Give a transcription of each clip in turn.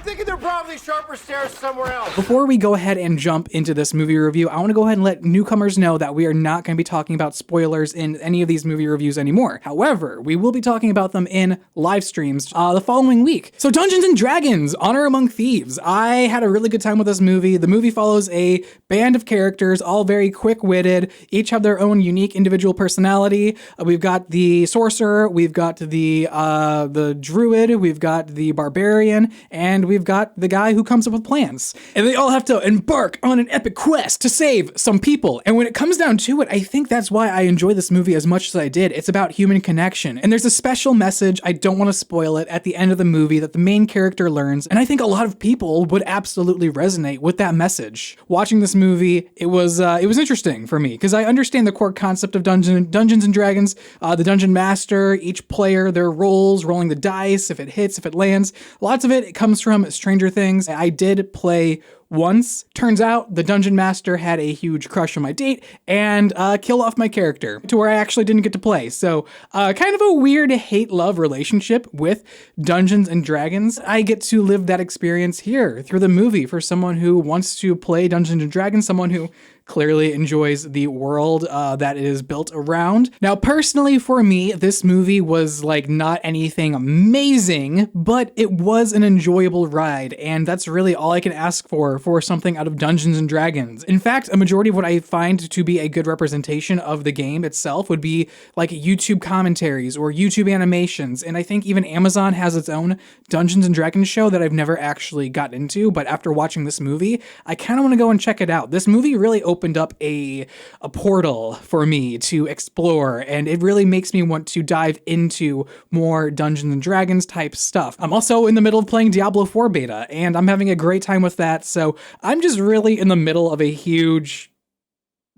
thinking there are probably sharper stairs somewhere else. Before we go ahead and jump into this movie review, I want to go ahead and let newcomers know that we are not going to be talking about spoilers in any of these movie reviews anymore. However, we will be talking about them in live streams the following week. So Dungeons and Dragons, Honor Among Thieves. I had a really good time with this movie. The movie follows a band of characters, all very quick-witted, each have their own unique individual personality. We've got the sorcerer, we've got the druid, we've got the barbarian, and we've got the guy who comes up with plans. And they all have to embark on an epic quest to save some people. And when it comes down to it, I think that's why I enjoy this movie as much as I did. It's about human connection. And there's a special message, I don't want to spoil it, at the end of the movie that the main character learns. And I think a lot of people would absolutely resonate with that message. Watching this movie, it was interesting for me because I understand the core concept of Dungeons and Dragons, the dungeon master, each player, their roles, rolling the dice, if it hits, if it lands. Lots of it comes from Stranger Things. I did play once. Turns out the dungeon master had a huge crush on my date and killed off my character to where I actually didn't get to play. So kind of a weird hate-love relationship with Dungeons and Dragons. I get to live that experience here through the movie for someone who wants to play Dungeons and Dragons, someone who clearly enjoys the world that it is built around. Now, personally for me, this movie was like not anything amazing, but it was an enjoyable ride, and that's really all I can ask for something out of Dungeons and Dragons. In fact, a majority of what I find to be a good representation of the game itself would be like YouTube commentaries or YouTube animations, and I think even Amazon has its own Dungeons and Dragons show that I've never actually got into, but after watching this movie, I kind of want to go and check it out. This movie really opened up a portal for me to explore, and it really makes me want to dive into more Dungeons and Dragons type stuff. I'm also in the middle of playing Diablo 4 beta, and I'm having a great time with that, so I'm just really in the middle of a huge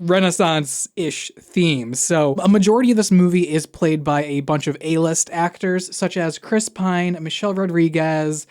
Renaissance-ish theme. So a majority of this movie is played by a bunch of A-list actors, such as Chris Pine, Michelle Rodriguez,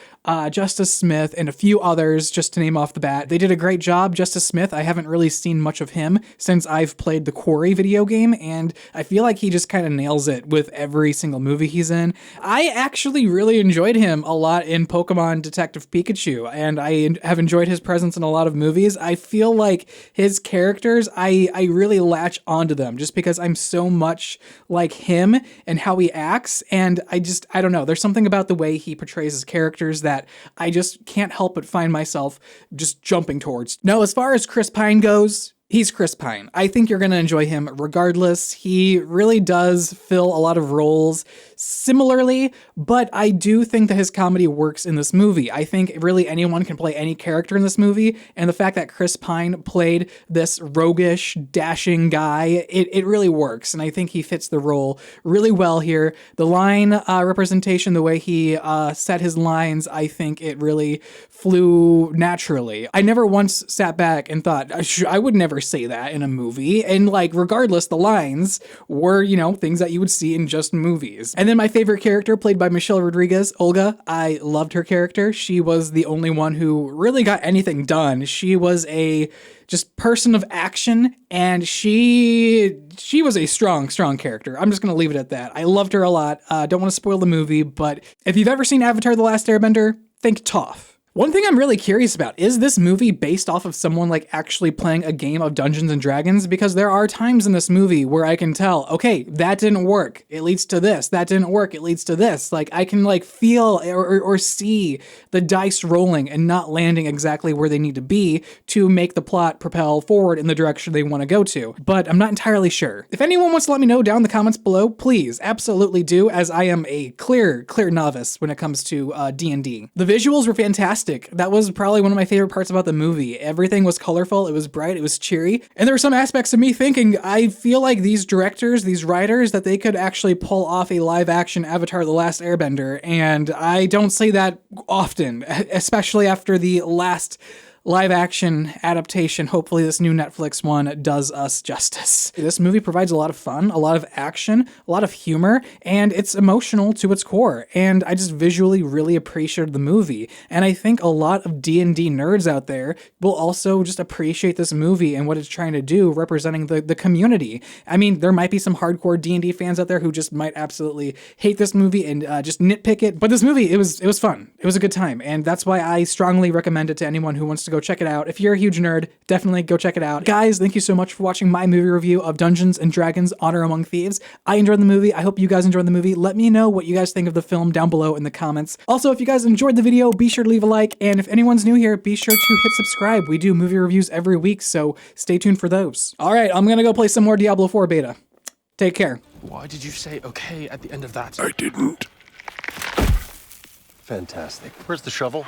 Justice Smith, and a few others, just to name off the bat. They did a great job. Justice Smith, I haven't really seen much of him since I've played the Quarry video game, and I feel like he just kind of nails it with every single movie he's in. I actually really enjoyed him a lot in Pokemon Detective Pikachu, and I have enjoyed his presence in a lot of movies. I feel like his characters, I really latch onto them just because I'm so much like him and how he acts, and I don't know, there's something about the way he portrays his characters that I just can't help but find myself just jumping towards. Now, as far as Chris Pine goes, he's Chris Pine. I think you're going to enjoy him regardless. He really does fill a lot of roles similarly, but I do think that his comedy works in this movie. I think really anyone can play any character in this movie, and the fact that Chris Pine played this roguish, dashing guy, it really works, and I think he fits the role really well here. The line representation, the way he set his lines, I think it really flew naturally. I never once sat back and thought, I would never say that in a movie, and like regardless, the lines were, things that you would see in just movies. And then my favorite character, played by Michelle Rodriguez, Olga, I loved her character. She was the only one who really got anything done. She was a just person of action, and she was a strong character. I'm just going to leave it at that. I loved her a lot. Don't want to spoil the movie, but if you've ever seen Avatar: The Last Airbender, think Toph. One thing I'm really curious about, is this movie based off of someone like actually playing a game of Dungeons and Dragons? Because there are times in this movie where I can tell, okay, that didn't work, it leads to this. That didn't work, it leads to this. Like I can like feel or see the dice rolling and not landing exactly where they need to be to make the plot propel forward in the direction they want to go to. But I'm not entirely sure. If anyone wants to let me know down in the comments below, please absolutely do, as I am a clear novice when it comes to D&D. The visuals were fantastic. That was probably one of my favorite parts about the movie. Everything was colorful, it was bright, it was cheery, and there were some aspects of me thinking, I feel like these directors, these writers, that they could actually pull off a live-action Avatar: The Last Airbender, and I don't say that often, especially after the last live action adaptation. Hopefully this new Netflix one does us justice. This movie provides a lot of fun, a lot of action, a lot of humor, and it's emotional to its core. And I just visually really appreciated the movie. And I think a lot of D&D nerds out there will also just appreciate this movie and what it's trying to do, representing the community. I mean, there might be some hardcore D&D fans out there who just might absolutely hate this movie and just nitpick it. But this movie, it was fun. It was a good time. And that's why I strongly recommend it to anyone who wants to go check it out. If you're a huge nerd, definitely go check it out. Guys, thank you so much for watching my movie review of Dungeons & Dragons: Honor Among Thieves. I enjoyed the movie. I hope you guys enjoyed the movie. Let me know what you guys think of the film down below in the comments. Also, if you guys enjoyed the video, be sure to leave a like. And if anyone's new here, be sure to hit subscribe. We do movie reviews every week, so stay tuned for those. All right, I'm gonna go play some more Diablo 4 beta. Take care. Why did you say okay at the end of that? I didn't. Fantastic. Where's the shovel?